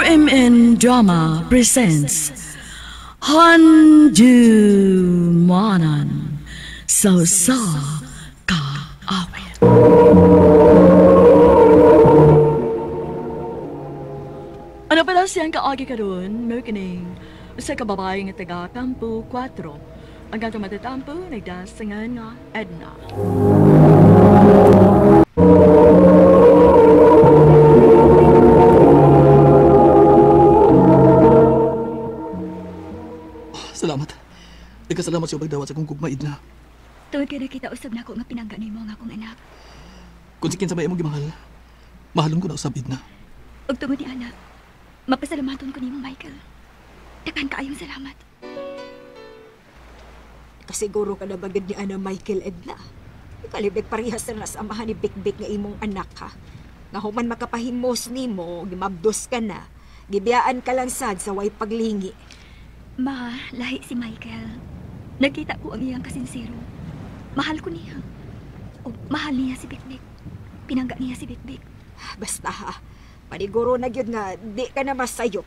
RMN Drama presents Handu Manan So Sa Ka Awit. Ano pala siyang kaagi ka doon? Merkining sa kababae nga taga Campo 4. Ang ganto matatampo, nagdasangan nga Edna. Salamat. Nagkasalamat siya magdawat sa kong gugma, Edna. Tuwag ka na kita usab na ako nga pinangganay mo nga akong anak. Kung sikin sa may imong gimahal, mahalon ko na usab, Edna. Ug tungod ni anak, mapasalamaton ko nimo, Michael. Dakan kaayong salamat. Kasiguro ka na bagad ni Ana Michael, Edna. Ikalibig parihas na nasamahan ni Big-Big nga imong anak, ha. Nga human makapahimos nimo, gimabdos ka na. Gibiyaan ka lang sad sa way paglingi. Ma, lahi si Michael. Nakita ko ang iyang kasinsero. Mahal ko niya. O mahal niya si Big-Big. Pinangga niya si Big-Big. Basta ha, paniguro na gyud nga di ka na masayop.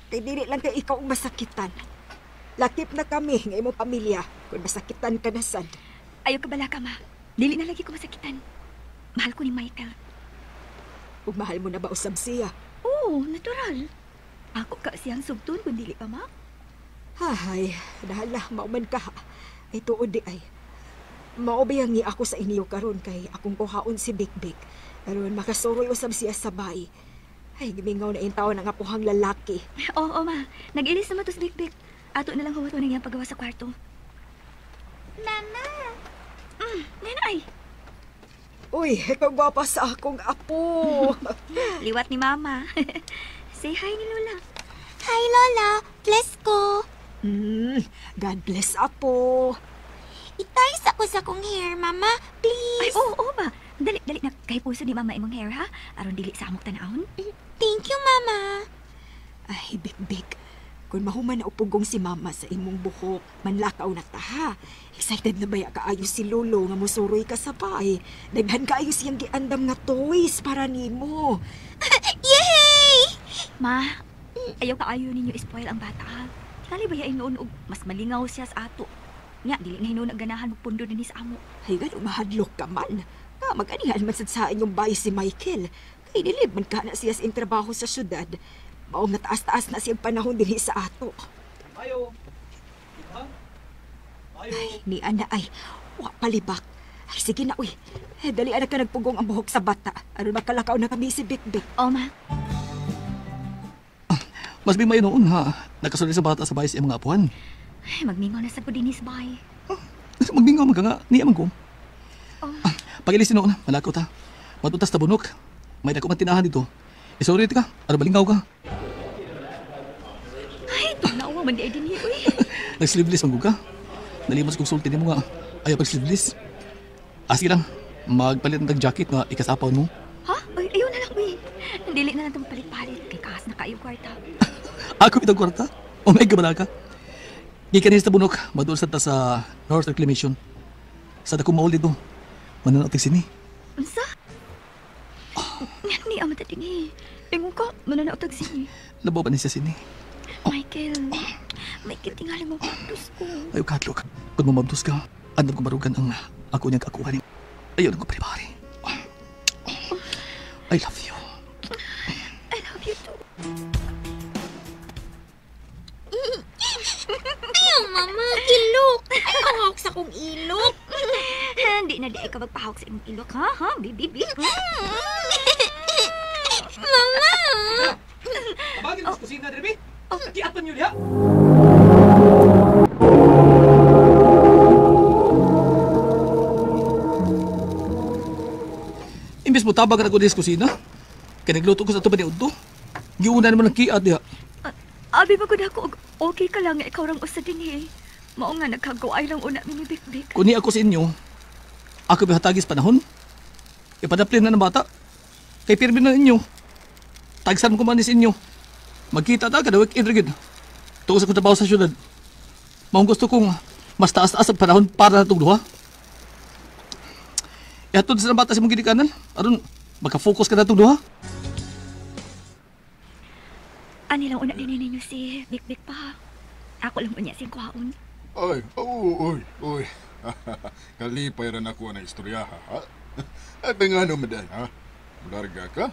Kay dili lang kay ikaw ang masakitan. Lakip na kami nga imong pamilya kung masakitan ka na sad. Ayaw ka bala ka, ma. Dili na lagi ko masakitan. Mahal ko ni Michael. Ug mahal mo na ba usab siya? Oo, natural. Ako ka siyang subtun kung dili ka, ma. Hay, dahala, mauman ka ha. Ay tuod di ay. Maubayang ni ako sa inyo karon kay akong kuhaon si Big-Big. Karon makasuroy usab siya sa bay. Ay, gimingaw na intaw ng apuhang lalaki. Oo, ma. Nag-ilis naman to si Big-Big. Ato na lang huwato na niyang paggawa sa kwarto. Mama! Nanay! Uy, ikaw gwapa sa akong apo. Liwat ni Mama. Say hi ni Lola. Hi, Lola. Bless ko. God bless apo. Itayos ako sa kong hair, Mama. Please. Ay, oo ba? Dali na. Kay puso ni Mama imong hair, ha? Aron dili sa amok tanahon. Thank you, Mama. Ay, Big-Big. Kung mahuman na upugong si Mama sa imong buhok, manlakaw na ta, ha? Excited na ba ya kaayo si Lolo nga musuroy ka sa bay? Daghan kaayo siyang giandam nga toys para nimo. Yay! Ma, ayaw kaayo ninyo spoil ang bata, ha? Kali ba ya noon og mas malingaw siya sa ato? Nya, dili nga hinuon ganahan magpundo din sa amo. Ay, gano'ng mahadlok ka man. Nga, mag-anihan man sad sa inyong bahay si Michael. Kay nilib man ka na siya sa trabaho sa syudad. Maong nataas-taas na siyang panahon din sa ato. Ayo! Ay, ni Ana ay, wa palibak. Ay, sige na, uy. Dali anak ka nagpugong ang buhok sa bata. Ano makalakaw na kami si Big-Big. Oh, ma. Mas may noon, ha? Nakasunod sa bata sa bahay sa mga apuan. Ay, magningaw na sa pudinis bay. Magbingaw mga nga, niya man ko. Oh. Pagilis noon, malakaw ta. Matutas ta bunok. May dako man tinahan dito. Isorry ka, ano balingaw ka? Ay, tunawa man di ay din uy. Nag-sleeveless man ka. Nalimos kong sulti mo nga. Ayaw pag-sleeveless. Sige lang, magpalit ng jacket nga ikasapaw mo. Ha? Ay, ayaw na lang, uy. Dili na lang itong palit-palit. Kay kaas na kayo kwarta. Ako itong kwarta? Oh my God, ka. Gikanis na bunok, madulsad ta sa North Reclamation. Sa dakong maul dito, mananatig sini. Unsa? Ni amat at tingi. Ingon ka, mananautag sini. Labaw ba ni siya sini? Michael, tingali mo kapdos ko. Ayaw katlok, kung mamabdos ka, andam ko marugan ang ako niyang kakuha ni. Ayaw na ko paribari. I love you. I love you too. Ayaw, Mama. Ilok. Ay, kahawak sa kong ilok. Hindi na di ka magpahawak sa imong ilok, ha? Ha? Bibi. Mama! Abagin mo sa kusina, Derby? Kiatan niyo liha? Imbes mo tabag na ko sa kusina, kaya nagluto ko sa tuba ni Udto. Giuna naman ng kiat diha. Abi ba ko na ako, okay ka lang, ikaw rang usa din eh. Mao nga nagkagaway lang una ni Big-Big. Kung ni ako sa inyo, ako bihatagis panahon. Ipadaplin na ng bata. Kay pirmi na ninyo. Tagsan ko man sa inyo. Magkita ta kada week-end rigid. Tuos ako trabaho sa syudad. Maong gusto kong mas taas-taas ang panahon para na itong duha. Ihatod sa bata sa mong ginikanan. Aron, magka-focus ka na itong duha. Ani lang una din ninyo si Big pa. Ako lang unya siyang kuhaon. Ay, oy, oy. Kalipay rin ako ng istorya, ha? At nga naman dahil, ha? Larga ka?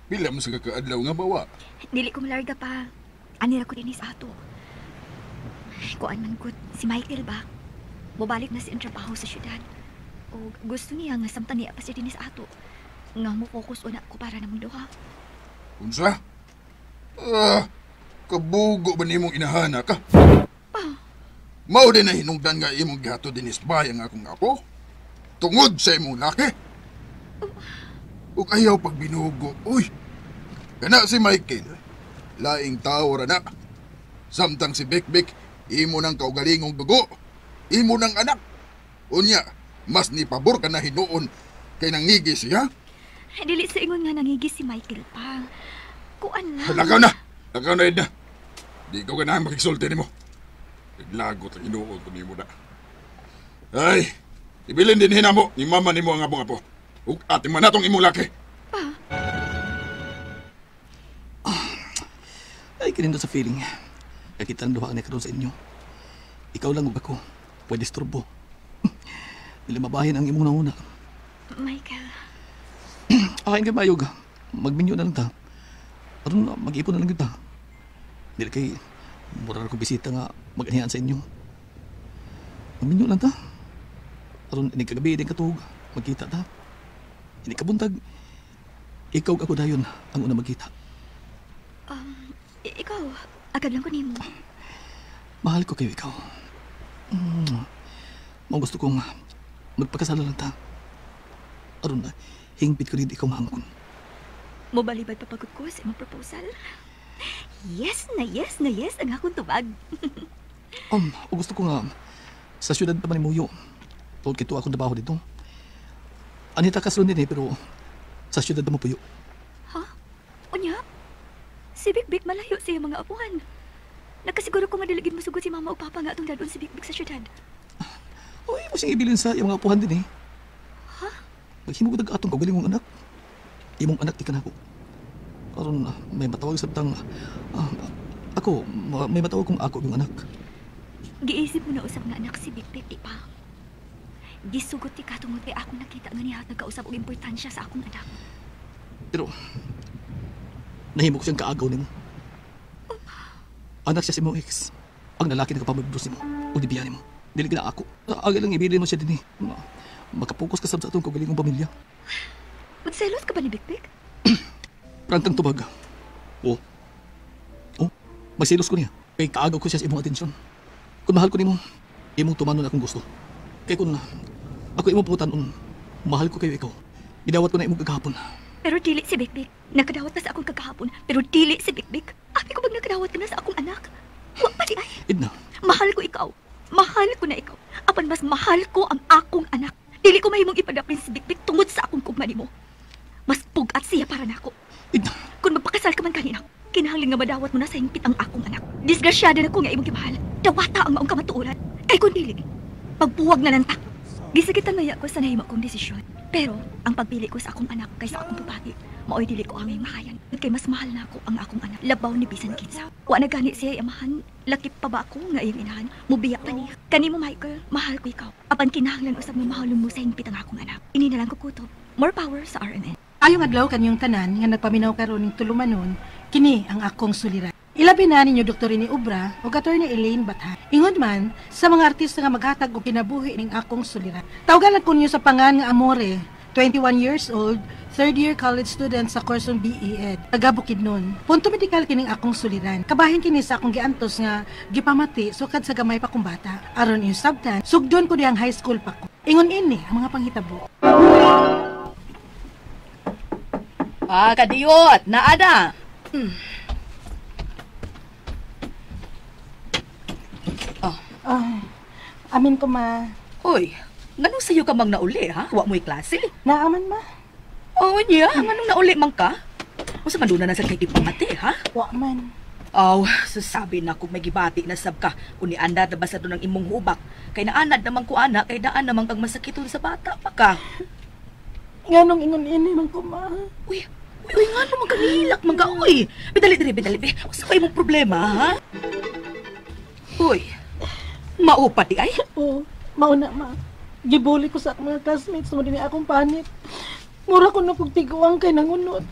Bila mo sa kakaadlaw nga bawa. Dili ko malarga pa. Ani ra ko din sa ato. Kuan man gud si Michael ba? Mobalik na siyang trabaho sa syudad. O gusto niya nga samtan niya pa siya din sa ato. Nga mo focus una ko para namang duha. Unsa? Kabugo ba nimong inahana ka? Mao din na hinungdan nga imong gihato din isbayang akong apo? Tungod sa imong laki? Ug ayaw pag binugo, uy! Kana si Michael, laing tao ra na. Samtang si Bik-Bik, imo ng kaugalingong dugo, imo ng anak. Unya, mas ni pabor ka na hinuon kay nangigi siya? Dili sa ingon nga nangigis si Michael pa. Kuan lang. Lakaw na Edna. Di ko ganahan makiksulti ni mo. Naglagot ang inuon ko ni mo na. Ay, ibilin din hinamo ni mama ni mo ang abong-apo. Ug ati man natong imong laki. Ay, kinindo sa feeling. Nakita ang duha ka na karoon sa inyo. Ikaw lang ug ako. Pwede istorbo. Dili mabahin ang imong nauna. Michael. Akain ka mayog. Magminyo na lang ta. Aron mag-ipon na lang kita. Dili kay mura ko bisita nga mag-anihan sa inyo. Magminyo lang ta. Aron ini kagabi din katug magkita ta. Ini kabuntag. Ikaw ako dayon ang una magkita. Ikaw, agad lang ko nimo. Mahal ko kayo ikaw. Mga gusto kong magpakasala lang ta. Aron na, hingpit ko rin ikaw mahangkon. Mobalibad pa pagod ko sa imong proposal. Yes na yes na yes ang akong tubag. O gusto ko nga, sa syudad pa man ni Muyo. Tungkol kito akong trabaho dito. Anita kasulon din pero sa syudad na mo puyo. Ha? Unya? Si Big malayo siya mga apuhan. Nagkasiguro ko nga diligid mo sugod si mama o papa nga atong dadon si Big sa syudad. Uy, mo siyang ibilin sa iyong mga apuhan din Ha? Maghimo ko atong kagaling mong anak. Imong anak ikan ako. Karon may matawag sa tang may matawag kong ako yung anak. Giisip mo na usap nga anak si Big di pa. Gisugot ti katungod kay ako nakita nga niya nagkausap og importansya sa akong anak. Pero nahimo ko siyang kaagaw nimo. Anak siya si mong ex. Ang lalaki na kapamagdos nimo o dibiyan nimo. Dili gina ako. Aga lang ibilin mo siya din makapokus ka sa atong kagalingong pamilya. Magselos ka ba ni Big? Prangkang tubag. Oh, magsilos ko niya. Kay kaagaw ko siya sa imong atensyon. Kung mahal ko nimo, imong tumanon akong gusto. Kay kung ako imong pangutanon, mahal ko kayo ikaw. Gidawat ko na imong kagahapon. Pero dili si Big. Nakadawat na sa akong kagahapon. Pero dili si Big. Abi ko bang nakadawat ka na sa akong anak? Wa pa di ay. Edna, Mahal ko ikaw. Mahal ko na ikaw. Apan mas mahal ko ang akong anak. Dili ko mahimong ipadapin si Big tungod sa akong kugma nimo. Mas pugat siya para nako. Edna, Kung magpakasal ka man kanina, kinahanglan nga madawat mo na sa hingpit ang akong anak. Disgrasyada na ko nga imong gimahal. Dawata ang maong kamatuoran. Kay kung dili, pagbuwag na lang ta. Gisakitan maya ko sa nahimo kong desisyon. Pero, ang pagpili ko sa akong anak kaysa akong babae, maoy dili ko ang iyong mahayan. Kay mas mahal na ako ang akong anak. Labaw ni bisan kinsa. Wa na gani siya amahan. Lakip pa ba ako nga iyong inahan? Mubiyak pa niya. Kanimo Michael, mahal ko ikaw. Apan kinahanglan usab mo mahalon mo sa hingpit ang akong anak. Ini na lang ko kutob. More power sa RMN. Ayong adlaw kanyong tanan nga nagpaminaw karon ning tulumanon, kini ang akong suliran. Ilabi na ninyo Dr. ni Ubra o Attorney Elaine Bathan. Ingon man sa mga artista nga maghatag og kinabuhi ning akong suliran. Tawagan ko niyo sa pangan nga Amore, 21 years old, third year college student sa kursong BE Ed, taga Bukidnon. Punto medikal kining akong suliran. Kabahin kini sa akong giantos nga gipamati sukad sa gamay pa kong bata. Aron yung sabtan, sugdon ko diyang high school pa ko. Ingon ini ang mga panghitabo. Kadiyot! Naada! Amin ko ma. Uy, nganong sayo ka mang nauli, ha? Wa mo'y klase? Naaman ma. Oo niya, nganong nauli mang ka? O sa manduna na sa kay ipamati, ha? Wa man. Sasabi na kung may gibati na sab ka, kung niandad na ba sa doon ng imong hubak, kay naanad naman ko ana, kay daan naman kang masakiton sa bata pa ka. Nganong ingon ini man ko ma. Uy, Uy, nga naman kanilak, mga uy. Bidali. Usa kayo mong problema, ha? Uy, maupa di ay? Oo, mauna ma. Gibuli ko sa akong mga classmates mo din akong panit. Mura ko na pagtiguang kay nangunod.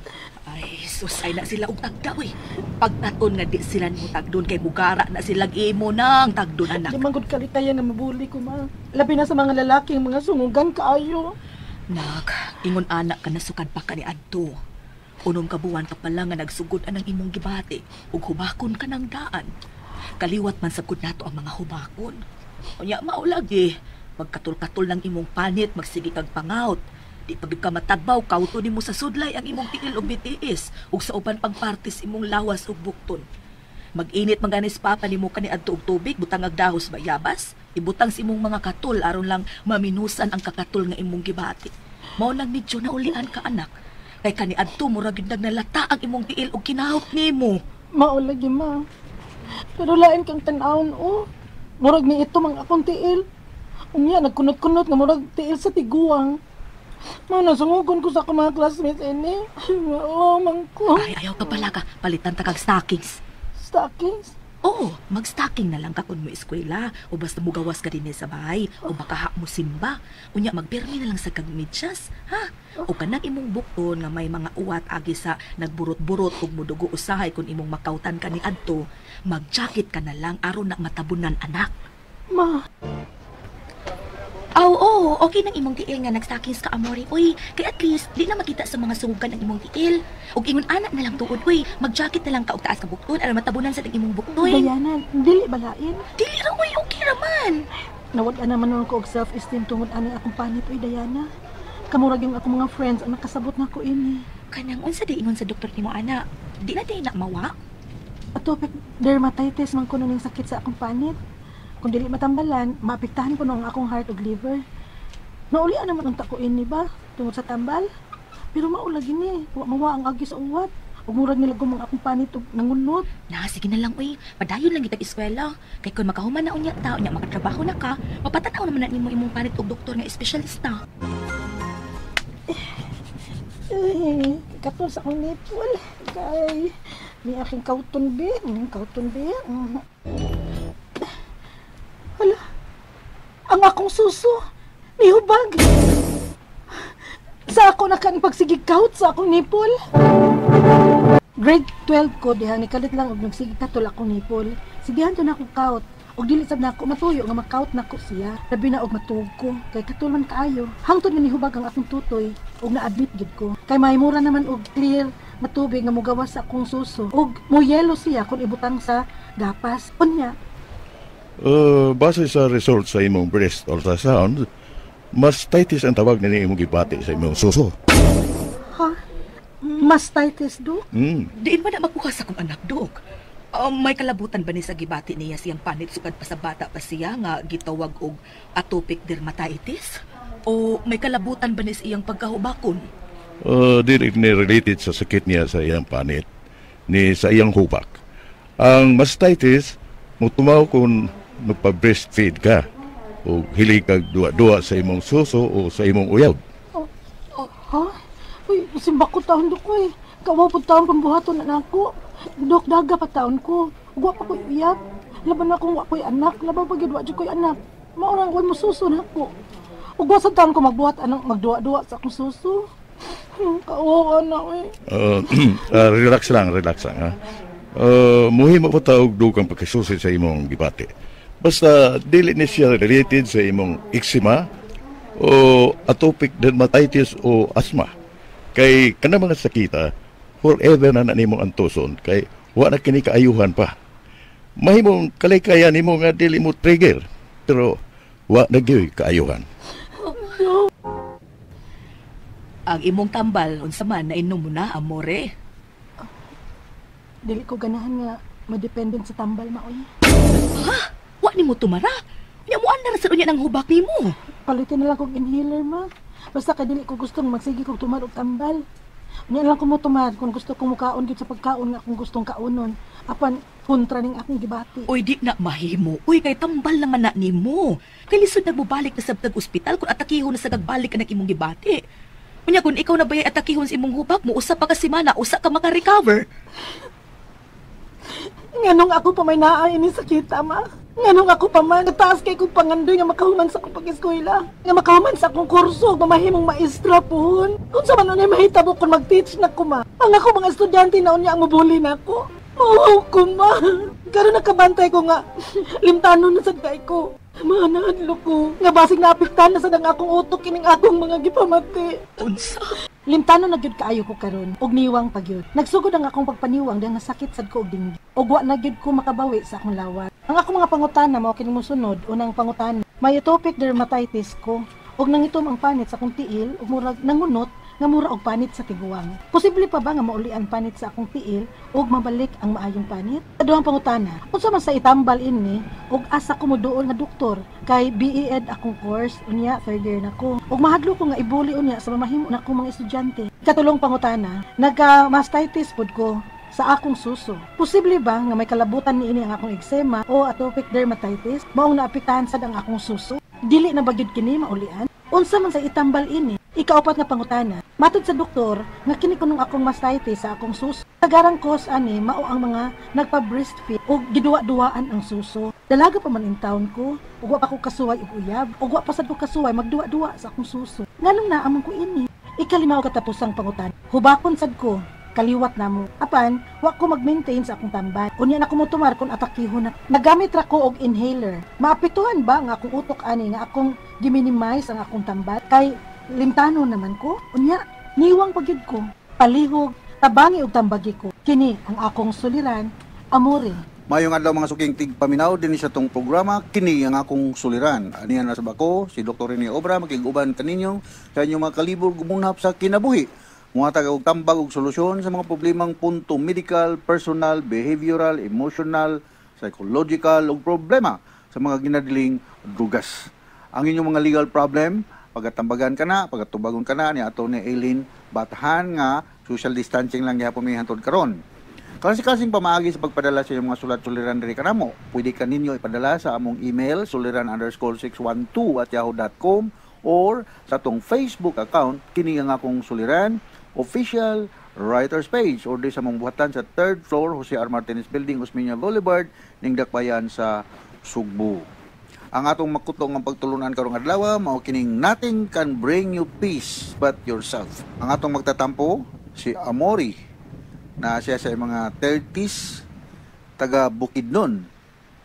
Ay, susay na sila og tagda, uy. Pagtaton nga di sila mo tagdon kay bugara na silang imo nang tagdon, anak. Di man gud kalitayan nga mabuli ko ma. Labi na sa mga lalaki mga sungugan kaayo. Nak, ingon anak ka na sukad pa ka ni Adto. Unong kabuwan ka pala nga nagsugod ang imong gibati ug hubakon ka ng daan. Kaliwat man sabkod nato ang mga hubakon. Unya mao lagi, magkatul-katul ng imong panit, magsige kag pangaut. Di pagid ka matadbaw, kauto nimo sa sudlay ang imong tiil og BTS ug sa uban pang partis imong lawas ug bukton. Mag-init maganis papa nimo kani adto og tubig, butang ag dahos bayabas, ibutang sa imong mga katul aron lang maminusan ang kakatul nga imong gibati. Mao nang medyo naulian ka anak. Kay kani adto murag gyud nagnalata ang imong tiil og kinahot nimo. Mao lagi ma. Pero lain kang tan-awon o. Murag ni ito mang akong tiil. Unya nagkunot-kunot nga murag tiil sa tiguang. Mao nasungugon ko sa akong mga classmates ini. Oo, mangko. Ay, ayaw ka pala ka. Palitan ta kag stockings. Stockings? Oo, mag-stocking na lang ka kung mo eskwela o basta mo gawas ka din sa bahay o baka mo simba. Unya, magpirmi na lang sa kag medyas, ha? O kanang imong bukton nga may mga uwat agi sa nagburot-burot ug mudugo usahay kung imong makautan ka ni adto, mag-jacket ka na lang aron na matabunan anak. Ma, Oo, okay nang imong tiil nga nag-stockings ka amore. Uy, kay at least di na makita sa mga sugan ng imong tiil. Ug ingon anak na lang tuod, uy, mag-jacket na lang ka og taas ka bukton aron matabunan sa imong bukton. Dayanan, dili balain. Dili ra uy, okay raman. Nawag naman nun ko og self-esteem tungod ani akong panit, uy Dayana. Kamurag yung akong mga friends ang nakasabot na ko ini. Kanang unsa di ingon sa doktor nimo ana? Di na di na mawa? Atopic dermatitis man ko ning sakit sa akong panit. Kung dili matambalan, maapektahan ko ang akong heart ug liver. Naulian naman ang tako ini ba tungod sa tambal. Pero maula gini, wa mawa ang agi sa uwat. Ug murag nilagom ang akong panit ug nangunot. Na, sige na lang uy. Padayon lang kitag eskwela. Kay kun makahuman na unya ta, unya makatrabaho na ka, mapatanaw naman na nimo imong panit og doktor nga espesyalista. Katol sa akong nipol. Kay, ni aking kauton be. Hala, ang akong suso, nihubag. Sa ako na kaning pagsigig kaut sa akong nipol. Grade 12 ko, diha ni kalit lang og nagsigig katol akong nipol. Sigihan to na akong kaut. Og dili sab nako matuyo nga makaut nako siya. Labi na og matug ko kay katul man kaayo. Hangtod nga nihubag ang akong tutoy og na-admit gid ko. Kay mahimura naman og clear matubig nga mogawas sa akong suso. Og mo yelo siya kung ibutang sa gapas. Unya, base sa result sa imong breast ultrasound, mastitis ang tawag na imong gibati sa imong suso. ha? Mastitis do? Diin ba na magbukas akong anak, Dok? May kalabutan ba ni sa gibati niya siyang panit sukad pa sa bata pa siya nga gitawag og atopic dermatitis? O may kalabutan ba ni sa iyang pagkahubakon? Dili ni related sa sakit niya sa iyang panit, ni sa iyang hubak. Ang mastitis, mutumaw kung nagpa-breastfeed ka o hilig kag duwa-duwa sa imong suso o sa imong uyab. Ha? Uy, simba ko taon do ko eh. Kawaw po taon pambuhaton na ako. Dok, daga pa taon ko. Ugwa pa ko'y uyab. Laban akong wa ko'y anak. Laban pa gidwa ko'y anak. Maurang ko'y mususo na ako. Ugwa sa taon ko magbuhat anang magduwa-duwa sa akong suso. Kawawa na eh. Relax lang ha. Muhimo pa taog dugang pagkasusi sa imong gibati. Basta dili ni siya related sa imong eczema o atopic dermatitis o asthma. Kay kana mga sakita, forever na nimo antuson kay wa na kini kaayuhan pa. Mahimong kalaykayan nimo nga dili mo trigger, pero wa na gyud kaayuhan. Ang imong tambal unsa man na inom mo na, amore? Dili ko ganahan nga madependent sa tambal maoy. Ha? Wa nimo tumara? Nya mo andar sa unya nang hubak nimo. Palitin na lang kong inhaler ma. Basta kay dili ko gustong magsige kog tumar og tambal. Unya lang ko mo tumar kung gusto ko mukaon gid sa pagkaon nga akong gustong kaunon. Apan kontra ning akong gibati. Uy, di na mahimo. Uy, kay tambal naman na nimo. Kay lisod nagbubalik na sa ospital kung atakihon na sa gagbalik ka ng imong gibati. Unya kung ikaw na bayay atakihon sa imong hubak mo, usa pa ka semana, usa ka maka-recover. Nganong ako pa may naa ini sakit, ama. Nganong ako pa man, nataas kay kong pangandoy nga makahuman sa akong pag-eskwela. Nga makahuman sa akong kurso, mamahimong maestra pohon. Kung sa man unay mahitabo kung mag-teach na ko, ma. Ang ako mga estudyante na unya ang mabuli na ako. Oo ko, ma. Karon nakabantay ko nga, limtano na sad kay ko. Manadlo ko. Nga basig naapektan na sad ang akong utok kining akong mga gipamati. Unsa? Limtano na gyud kaayo ko karon og niwang pagyud. Nagsugod ang akong pagpaniwang dahil nasakit sad ko og dinggi. Og wa na gyud ko makabawi sa akong lawat. Ang akong mga pangutana mao kini mosunod. Unang pangutana, may atopic dermatitis ko og nangitom ang panit sa akong tiil ug murag nangunot nga mura og panit sa tiguang. Posible pa ba nga mauli ang panit sa akong tiil ug mabalik ang maayong panit? Duhang pangutana, unsa man sa itambal ini ug asa ko moduol nga doktor kay BE-Ed akong course unya third year na ko. Ug mahadlo ko nga ibuli unya sa mamahimo na akong mga estudyante. Katulong pangutana, nagka-mastitis pod ko sa akong suso. Posible ba nga may kalabutan niini ang akong eczema o atopic dermatitis maong naapektahan sad ang akong suso? Dili na ba gyud kini maulian? Unsa man sa itambal ini? Ikaapat nga pangutana, matod sa doktor nga kini kunong akong mastitis sa akong suso. Tagarang cause ani mao ang mga nagpa-breastfeed ug giduwa-duwaan ang suso. Dalaga pa man in town ko, ug wa pa ko kasuway ug uyab, ug wa pa sad ko kasuway magduwa-duwa sa akong suso. Nganong naamon ko ini? Ikalimaw katapusang pangutana, hubakon sad ko kaliwat namo. Apan, wa ko mag-maintain sa akong tamban. Unya na ko mo tumar kung atakihon na. Nagamit ra ko og inhaler. Maapektuhan ba nga akong utok ani nga akong giminimize ang akong tamban? Kay limtano naman ko. Unya, niwang pagyud ko. Palihog, tabangi og tambagi ko. Kini ang akong suliran, Amore. Mayong adlaw mga suking tigpaminaw din sa tong programa, kini ang akong suliran. Anihan na sa bako, si Dr. Rene Obra, makiguban kaninyo sa inyong mga kalibog gumunhap sa kinabuhi. Mga tagag tambag og solusyon sa mga problemang punto medical, personal, behavioral, emotional, psychological ug problema sa mga ginadiling drugas. Ang inyong mga legal problem, pagatambagan ka na, pagatubagon ka na ni ato ni Eileen Batahan nga social distancing lang gyapon mi hantod karon. Kasing pamaagi sa pagpadala sa inyong mga sulat-suliran diri kanamo, pwede ka ninyo ipadala sa among email suliran_612@yahoo.com or sa atong Facebook account kini nga akong suliran official writers page or di sa mong buhatan sa 3rd floor Jose R. Martinez Building, Osmeña Boulevard ning Dakbayan sa Sugbo. Ang atong makutong ang pagtulunan karong adlaw mao kining nothing can bring you peace but yourself. Ang atong magtatampo si Amore na siya sa mga 30s taga Bukidnon.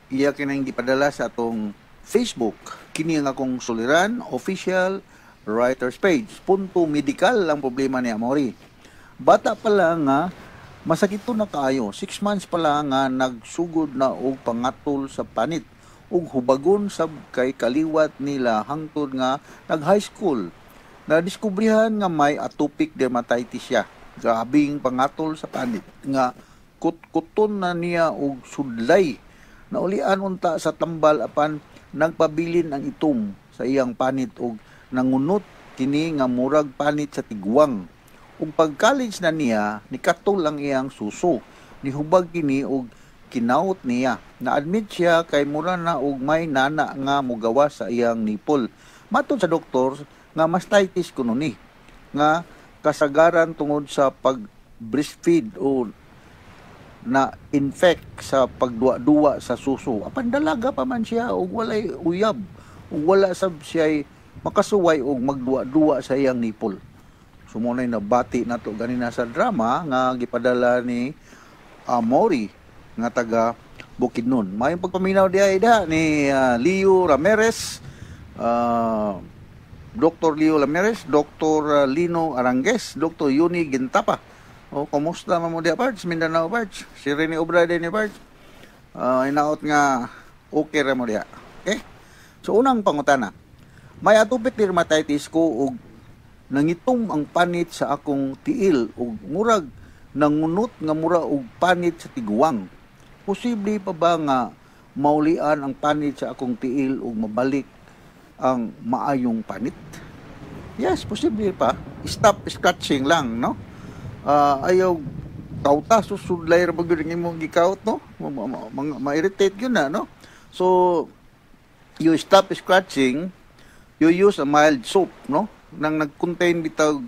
Iya kinang gipadala sa atong Facebook kini ang akong suliran official writer's page. Punto medical ang problema ni Amore. Bata pa lang nga, masakit to na kaayo. 6 months pa lang nga nagsugod na og pangatol sa panit. Ug hubagon sab kay kaliwat nila hangtod nga nag-high school. Nadiskubrihan nga may atopic dermatitis siya. Grabing pangatol sa panit. Nga kutkuton na niya og sudlay. Naulian unta sa tambal apan nagpabilin ang itom sa iyang panit og nangunot kini nga murag panit sa tigwang. Ug pag-college na niya, nikatol ang iyang suso. Nihubag kini og kinaut niya. Na-admit siya kay mura na og may nana nga mugawa sa iyang nipol. Matod sa doktor nga mastitis kuno ni nga kasagaran tungod sa pag-breastfeed o na infect sa pagduwa-duwa sa suso. Apan dalaga pa man siya og walay uyab. Ug wala sab siya makasuway og magduwa-duwa sa iyang nipol. Sumunay na bati nato ganina sa drama nga gipadala ni Amore nga taga Bukidnon. Mayong pagpaminaw diha ni Leo Ramirez, Dr. Leo Ramirez, Dr. Lino Arangues, Dr. Yuni Gintapa. O kumusta man mo diha parts Mindanao parts? Si Rene Obra din ni parts. Inaot nga okay ra mo diha. Okay? So unang pangutana, may atopic dermatitis ko ug nangitom ang panit sa akong tiil ug murag nangunot nga mura og panit sa tiguang. Posible pa ba nga maulian ang panit sa akong tiil ug mabalik ang maayong panit? Yes, posible pa. Stop scratching lang, no? Ayaw kauta susudlay ra bagud ang imong gikaut, no? Ma-irritate yun na, no? So you stop scratching, you use a mild soap, no? nang nag-contain bitag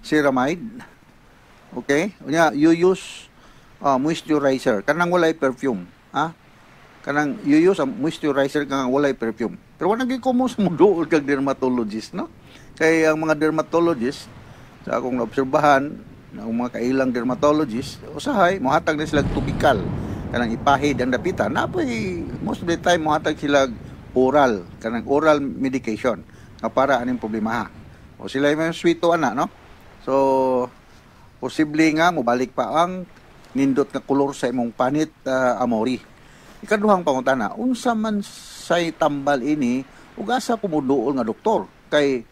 ceramide. Okay? Unya, you use moisturizer kanang walay perfume, ha? Kanang you use a moisturizer kanang walay perfume. Pero wala gyud ko mo sa muduol kag dermatologist, no? Kay ang mga dermatologist sa akong naobserbahan, ang mga kailang dermatologist, usahay mohatag na sila topical kanang ipahid ang dapitan. Napoy most of the time mohatag sila oral, kanang oral medication nga para aning problema ha. O sila yung sweeto ana, no? So posible nga mobalik pa ang nindot nga kolor sa imong panit, Amori. Ikaduhang pangutana, unsa man say tambal ini ug asa ko moduol nga doktor kay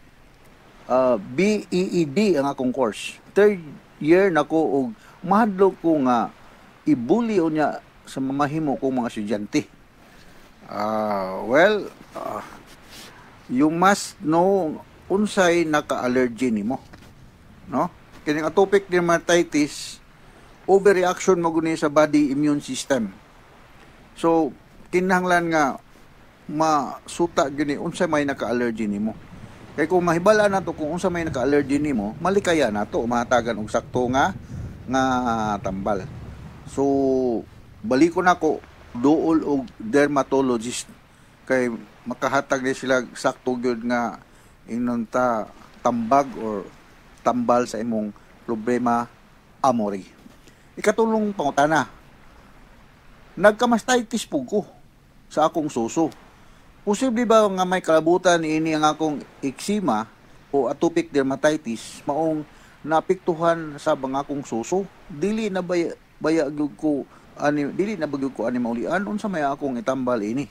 BEED ang akong course. Third year nako og mahadlok ko nga ibuli unya sa mamahimo kong mga estudyante. You must know unsay naka-allergy nimo, no? Kining atopic dermatitis, overreaction mo guni sa body immune system. So kinahanglan nga masuta gini unsa may naka-allergy nimo. Kay kung mahibala nato kung unsa may naka-allergy nimo, malikaya nato mahatagan og sakto nga tambal. So baliko nako duol og dermatologist kay makahatag ni sila sakto gyud nga inunta tambag or tambal sa imong problema, Amori. Ikatulong pangutana, nagkamastitis po ko sa akong suso. Posible ba nga may kalabutan ini ang akong eczema o atopic dermatitis maong naapektuhan sa bang akong suso? Dili na bayagyug ko ani maulian unsa may akong itambal ini.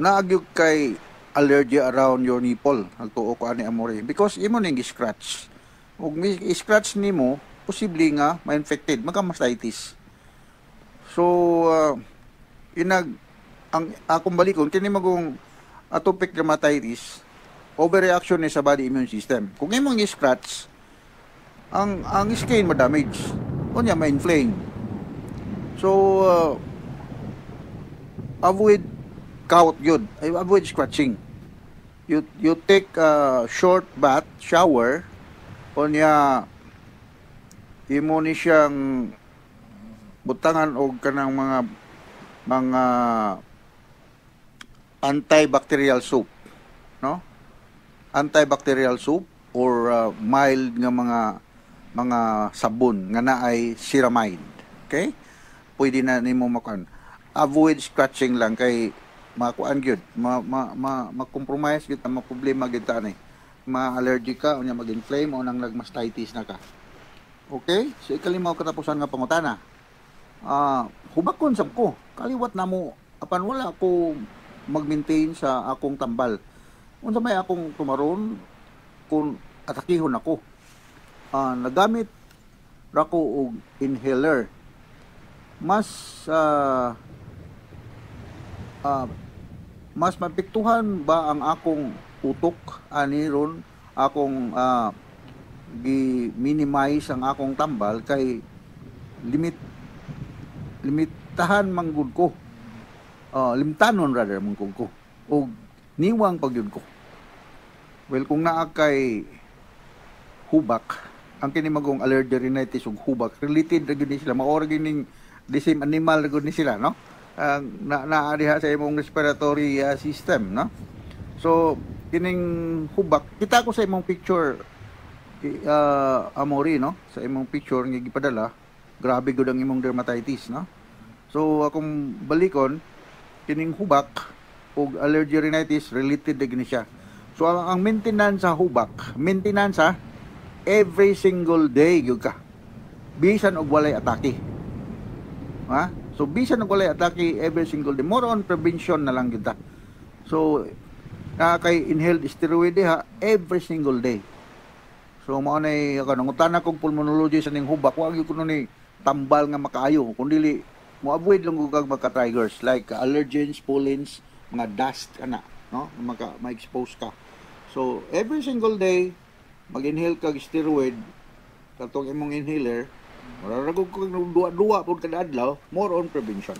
Naagyug kay allergy around your nipple nagtuo ko ani, Amori, because imo ning scratch. Ug scratch nimo posible nga ma-infected magka-mastitis. So ang akong balikon kini magong atopic dermatitis, overreaction ni sa body immune system. Kung imong scratch, ang skin ma-damage, unya ma-inflame. So avoid gout yun. Avoid scratching. You take a short bath, shower, unya imo ni siyang butangan og kanang mga antibacterial soap, no? Antibacterial soap or mild nga mga sabon nga naay ceramide. Okay? Pwede na nimo makuan. Avoid scratching lang kay makuan gyud, ma-compromise gyud ang problema gyud ani. Ma-allergic ka unya mag-inflame o nang nagmastitis na ka. Okay? So ikalimaw katapusan nga pangutana. Hubakon sab ko. Kaliwat namo apan wala ko mag-maintain sa akong tambal. Unsa may akong tumaron kung atakihon ako. Nagamit ra ko og inhaler. Mas mapiktuhan ba ang akong utok ani ron akong gi-minimize ang akong tambal kay limitahan manggud ko. Limtanon rather manggud ko og niwang pagyud ko. Well, kung naa kay hubak, ang kini magong allergy rhinitis ug hubak related ra gyud ni sila, maora gining the same animal ra gyud ni sila, no? Naadiha sa imong respiratory system, no? So kining hubak, kita ko sa imong picture, Amori, no? Sa imong picture nga gipadala, grabe gud ang imong dermatitis, no? So akong balikon, kining hubak ug allergy rhinitis related na gini siya. So ang maintenance sa hubak, maintenance every single day gyud ka. Bisan og walay atake. Ha? So bisan og walay atake every single day. More on prevention na lang gyud ta. So kay inhaled steroid every single day. So mao nay kanungutan akong pulmonology sa ning hubak, wa gyud kuno ni tambal nga makaayo, kundi mo avoid lang ug magka triggers like allergens, pollens, mga dust kana, no? Ma-expose ka. So every single day mag-inhale kag steroid katong imong inhaler, mararagog ko duwa pud kada adlaw, more on prevention.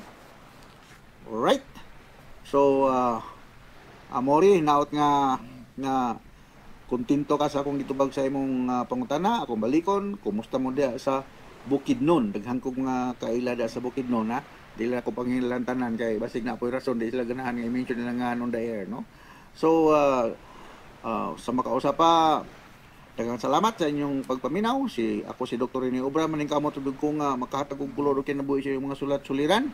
Alright? So Amori, naot nga kontento ka sa akong gitubag sa imong pangutana, akong balikon, kumusta mo diha sa Bukidnon? Daghang kong kaila da sa Bukidnon, ha? Dili na ko panghilantanan kay basig na apoy rason di sila ganahan nga i-mention nila nga on the air, no? So sa makausap pa, daghang salamat sa inyong pagpaminaw. Ako si Dr. Rene Obra, maning kamot tubig ko nga makahatag og pulo ro kinabuhi sa mga sulat-suliran.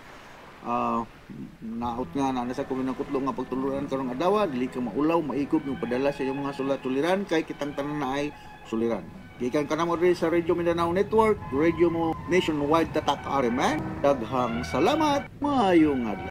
Naot nga na nasa kumin ng kutlo nga pagtuluran karong adlaw, dili ka maulaw maigog yung padala sa iyong mga sulat-suliran kay kitang tanan na ay suliran. Gikan ka na mo rin sa Radio Mindanao Network, radio mo nationwide tatak man. Daghang salamat, maayong adlaw.